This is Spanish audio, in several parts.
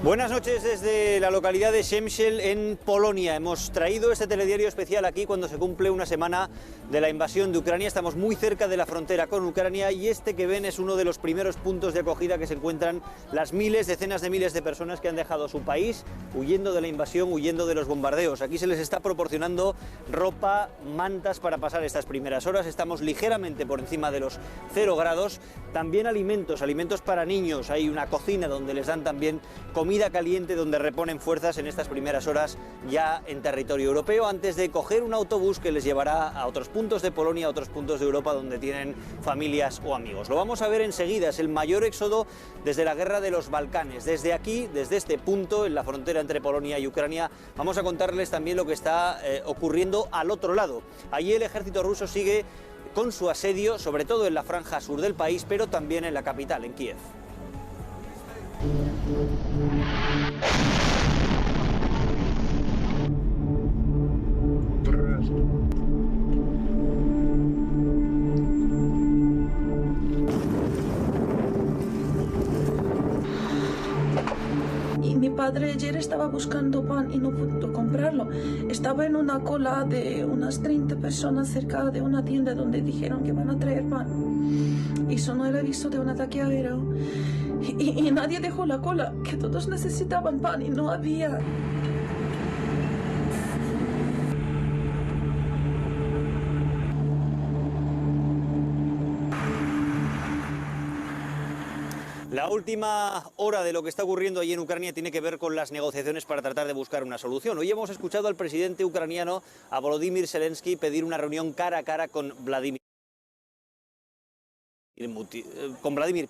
Buenas noches desde la localidad de Przemyśl en Polonia. Hemos traído este telediario especial aquí cuando se cumple una semana de la invasión de Ucrania. Estamos muy cerca de la frontera con Ucrania y este que ven es uno de los primeros puntos de acogida que se encuentran las miles, decenas de miles de personas que han dejado su país huyendo de la invasión, huyendo de los bombardeos. Aquí se les está proporcionando ropa, mantas para pasar estas primeras horas. Estamos ligeramente por encima de los 0 grados. También alimentos para niños. Hay una cocina donde les dan también comida caliente, donde reponen fuerzas en estas primeras horas ya en territorio europeo, antes de coger un autobús que les llevará a otros puntos de Polonia, a otros puntos de Europa donde tienen familias o amigos. Lo vamos a ver enseguida, es el mayor éxodo desde la guerra de los Balcanes. Desde aquí, desde este punto, en la frontera entre Polonia y Ucrania, vamos a contarles también lo que está ocurriendo al otro lado. Allí el ejército ruso sigue con su asedio, sobre todo en la franja sur del país, pero también en la capital, en Kiev. Y mi padre ayer estaba buscando pan y no pudo comprarlo. Estaba en una cola de unas 30 personas cerca de una tienda donde dijeron que van a traer pan. Y sonó el aviso de un ataque aéreo. Y nadie dejó la cola, que todos necesitaban pan y no había. La última hora de lo que está ocurriendo allí en Ucrania tiene que ver con las negociaciones para tratar de buscar una solución. Hoy hemos escuchado al presidente ucraniano, a Volodymyr Zelensky, pedir una reunión cara a cara con Vladimir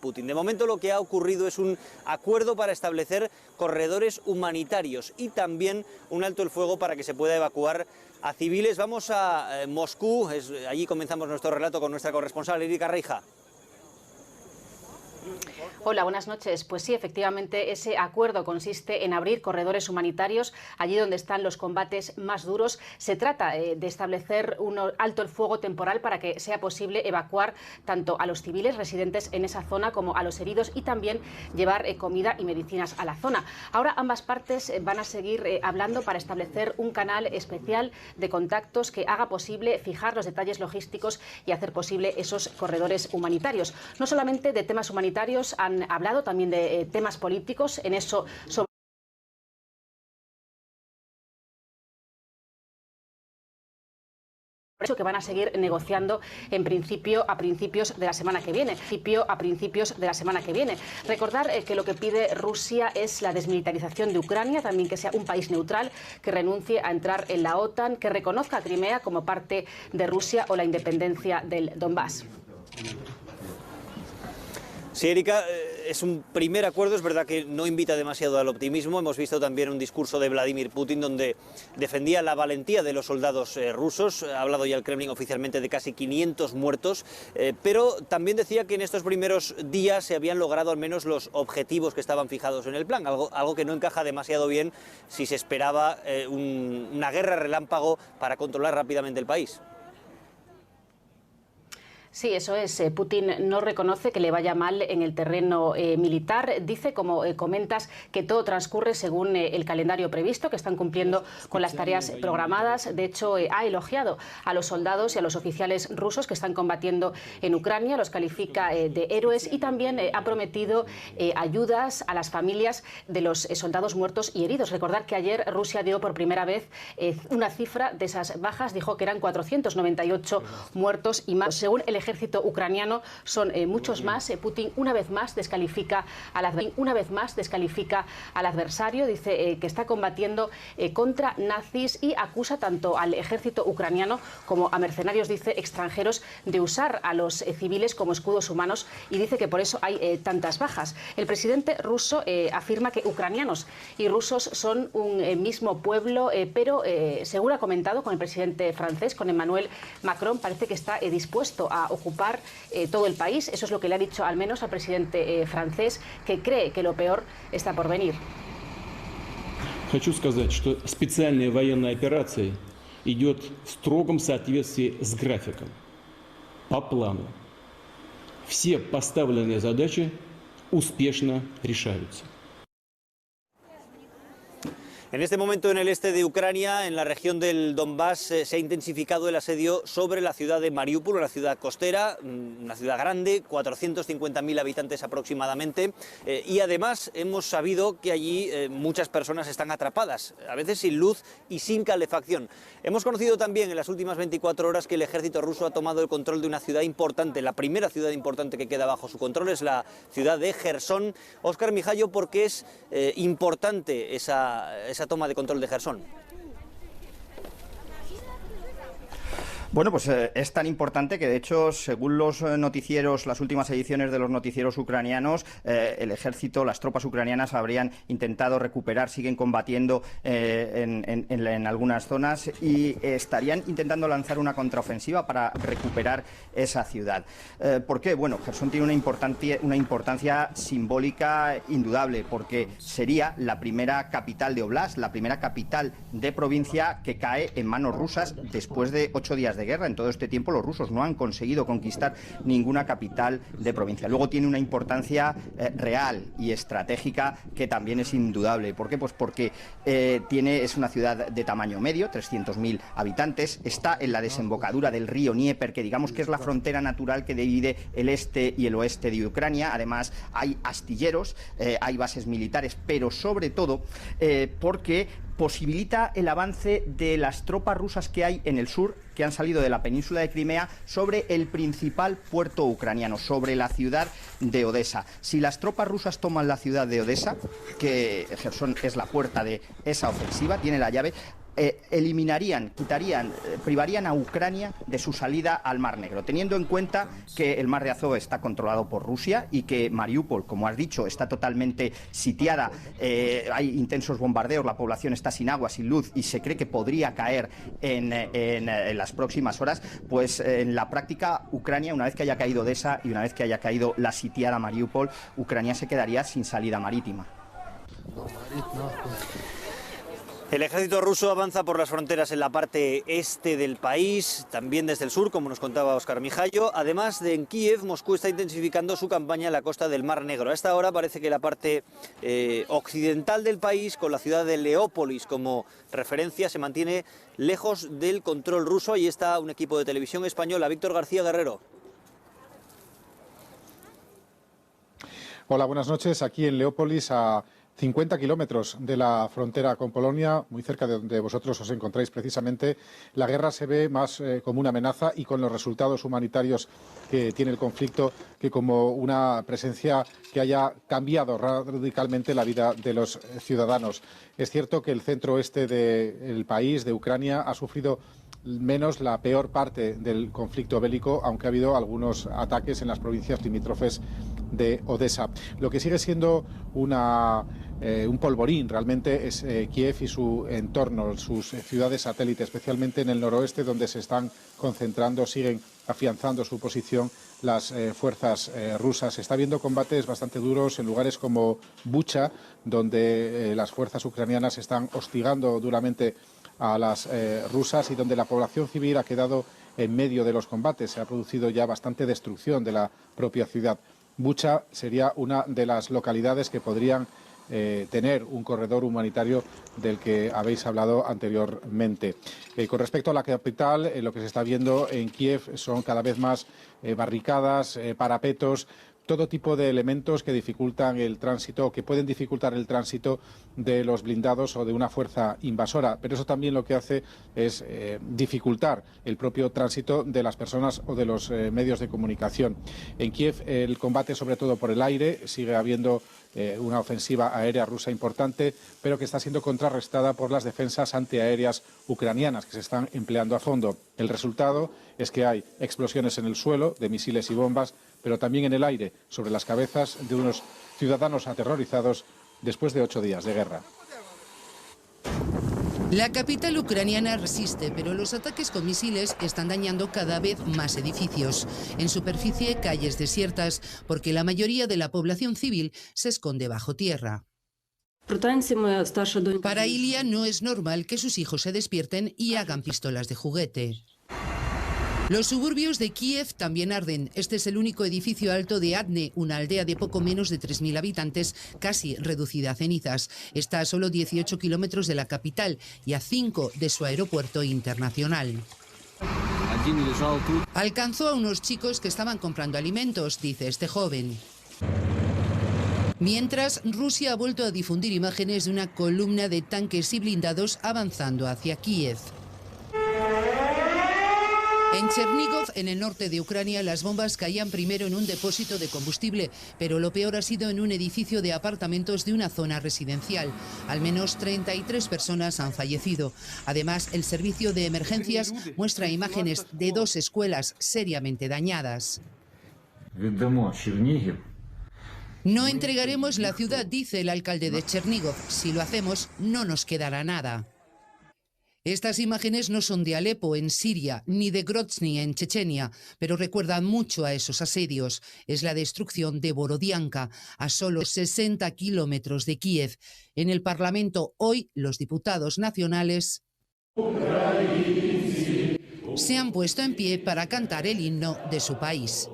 Putin. De momento lo que ha ocurrido es un acuerdo para establecer corredores humanitarios y también un alto el fuego para que se pueda evacuar a civiles. Vamos a Moscú, allí comenzamos nuestro relato con nuestra corresponsal Erika Reija. Hola, buenas noches. Pues sí, efectivamente, ese acuerdo consiste en abrir corredores humanitarios allí donde están los combates más duros. Se trata de establecer un alto el fuego temporal para que sea posible evacuar tanto a los civiles residentes en esa zona como a los heridos y también llevar comida y medicinas a la zona. Ahora ambas partes van a seguir hablando para establecer un canal especial de contactos que haga posible fijar los detalles logísticos y hacer posible esos corredores humanitarios. No solamente de temas humanitarios han hablado, también de temas políticos, en eso sobre eso que van a seguir negociando en principio a principios de la semana que viene. Recordar que lo que pide Rusia es la desmilitarización de Ucrania, también que sea un país neutral, que renuncie a entrar en la OTAN, que reconozca a Crimea como parte de Rusia o la independencia del Donbass. Sí, Erika, es un primer acuerdo, es verdad que no invita demasiado al optimismo. Hemos visto también un discurso de Vladimir Putin donde defendía la valentía de los soldados rusos. Ha hablado ya el Kremlin oficialmente de casi 500 muertos, pero también decía que en estos primeros días se habían logrado al menos los objetivos que estaban fijados en el plan, algo que no encaja demasiado bien si se esperaba una guerra relámpago para controlar rápidamente el país. Sí, eso es. Putin no reconoce que le vaya mal en el terreno militar. Dice, como comentas, que todo transcurre según el calendario previsto, que están cumpliendo con las tareas programadas. De hecho, ha elogiado a los soldados y a los oficiales rusos que están combatiendo en Ucrania, los califica de héroes y también ha prometido ayudas a las familias de los soldados muertos y heridos. Recordar que ayer Rusia dio por primera vez una cifra de esas bajas, dijo que eran 498 muertos y más. Según el ejército ucraniano son muchos más. Putin una vez más descalifica al adversario, dice que está combatiendo contra nazis y acusa tanto al ejército ucraniano como a mercenarios, dice, extranjeros de usar a los civiles como escudos humanos y dice que por eso hay tantas bajas. El presidente ruso afirma que ucranianos y rusos son un mismo pueblo, pero según ha comentado con el presidente francés, con Emmanuel Macron, parece que está dispuesto a ocupar todo el país. Eso es lo que le ha dicho al menos al presidente francés, que cree que lo peor está por venir. Хочу сказать, что специальная военная операция идет в строгом соответствии с графиком, по плану. Все поставленные задачи успешно решаются. En este momento en el este de Ucrania, en la región del Donbass, se ha intensificado el asedio sobre la ciudad de Mariupol, una ciudad costera, una ciudad grande, 450.000 habitantes aproximadamente, y además hemos sabido que allí muchas personas están atrapadas, a veces sin luz y sin calefacción. Hemos conocido también en las últimas 24 horas que el ejército ruso ha tomado el control de una ciudad importante, la primera ciudad importante que queda bajo su control es la ciudad de Jersón. Óscar Mijallo, ¿por qué es importante esa toma de control de Jersón? Bueno, pues es tan importante que, de hecho, según los noticieros, las últimas ediciones de los noticieros ucranianos, el ejército, las tropas ucranianas habrían intentado recuperar, siguen combatiendo en algunas zonas y estarían intentando lanzar una contraofensiva para recuperar esa ciudad. ¿Por qué? Bueno, Jersón tiene una importancia simbólica indudable, porque sería la primera capital de Oblast, la primera capital de provincia que cae en manos rusas después de 8 días de guerra. En todo este tiempo los rusos no han conseguido conquistar ninguna capital de provincia. Luego tiene una importancia real y estratégica que también es indudable. ¿Por qué? Pues porque es una ciudad de tamaño medio, 300.000 habitantes, está en la desembocadura del río Dnieper, que digamos que es la frontera natural que divide el este y el oeste de Ucrania. Además hay astilleros, hay bases militares, pero sobre todo porque posibilita el avance de las tropas rusas que hay en el sur, que han salido de la península de Crimea, sobre el principal puerto ucraniano, sobre la ciudad de Odesa. Si las tropas rusas toman la ciudad de Odesa, que Jersón es la puerta de esa ofensiva, tiene la llave, privarían a Ucrania de su salida al Mar Negro, teniendo en cuenta que el Mar de Azov está controlado por Rusia y que Mariupol, como has dicho, está totalmente sitiada, hay intensos bombardeos, la población está sin agua, sin luz y se cree que podría caer en las próximas horas. Pues en la práctica Ucrania, una vez que haya caído Odesa y una vez que haya caído la sitiada Mariupol, Ucrania se quedaría sin salida marítima. El ejército ruso avanza por las fronteras en la parte este del país, también desde el sur, como nos contaba Óscar Mijallo. Además de en Kiev, Moscú está intensificando su campaña en la costa del Mar Negro. A esta hora parece que la parte occidental del país, con la ciudad de Leópolis como referencia, se mantiene lejos del control ruso. Ahí está un equipo de televisión española, Víctor García Guerrero. Hola, buenas noches. Aquí en Leópolis, a 50 kilómetros de la frontera con Polonia, muy cerca de donde vosotros os encontráis precisamente, la guerra se ve más como una amenaza y con los resultados humanitarios que tiene el conflicto que como una presencia que haya cambiado radicalmente la vida de los ciudadanos. Es cierto que el centro oeste del país, de Ucrania, ha sufrido menos la peor parte del conflicto bélico, aunque ha habido algunos ataques en las provincias limítrofes de Odesa. Lo que sigue siendo un polvorín realmente es Kiev y su entorno, sus ciudades satélites, especialmente en el noroeste, donde se están concentrando, siguen afianzando su posición las fuerzas rusas. Se está viendo combates bastante duros en lugares como Bucha, donde las fuerzas ucranianas están hostigando duramente a las rusas y donde la población civil ha quedado en medio de los combates. Se ha producido ya bastante destrucción de la propia ciudad. Bucha sería una de las localidades que podrían tener un corredor humanitario del que habéis hablado anteriormente. Con respecto a la capital, lo que se está viendo en Kiev son cada vez más barricadas, parapetos, todo tipo de elementos que dificultan el tránsito, que pueden dificultar el tránsito de los blindados o de una fuerza invasora. Pero eso también lo que hace es dificultar el propio tránsito de las personas o de los medios de comunicación. En Kiev el combate, sobre todo por el aire, sigue habiendo una ofensiva aérea rusa importante, pero que está siendo contrarrestada por las defensas antiaéreas ucranianas que se están empleando a fondo. El resultado es que hay explosiones en el suelo de misiles y bombas, pero también en el aire, sobre las cabezas de unos ciudadanos aterrorizados después de 8 días de guerra. La capital ucraniana resiste, pero los ataques con misiles están dañando cada vez más edificios. En superficie, calles desiertas, porque la mayoría de la población civil se esconde bajo tierra. Para Ilya no es normal que sus hijos se despierten y hagan pistolas de juguete. Los suburbios de Kiev también arden. Este es el único edificio alto de Adne, una aldea de poco menos de 3.000 habitantes, casi reducida a cenizas. Está a solo 18 kilómetros de la capital y a 5 de su aeropuerto internacional. Alcanzó a unos chicos que estaban comprando alimentos, dice este joven. Mientras, Rusia ha vuelto a difundir imágenes de una columna de tanques y blindados avanzando hacia Kiev. En Chernigov, en el norte de Ucrania, las bombas caían primero en un depósito de combustible, pero lo peor ha sido en un edificio de apartamentos de una zona residencial. Al menos 33 personas han fallecido. Además, el servicio de emergencias muestra imágenes de 2 escuelas seriamente dañadas. No entregaremos la ciudad, dice el alcalde de Chernigov. Si lo hacemos, no nos quedará nada. Estas imágenes no son de Alepo, en Siria, ni de Grozny, en Chechenia, pero recuerdan mucho a esos asedios. Es la destrucción de Borodianka, a solo 60 kilómetros de Kiev. En el Parlamento, hoy, los diputados nacionales se han puesto en pie para cantar el himno de su país.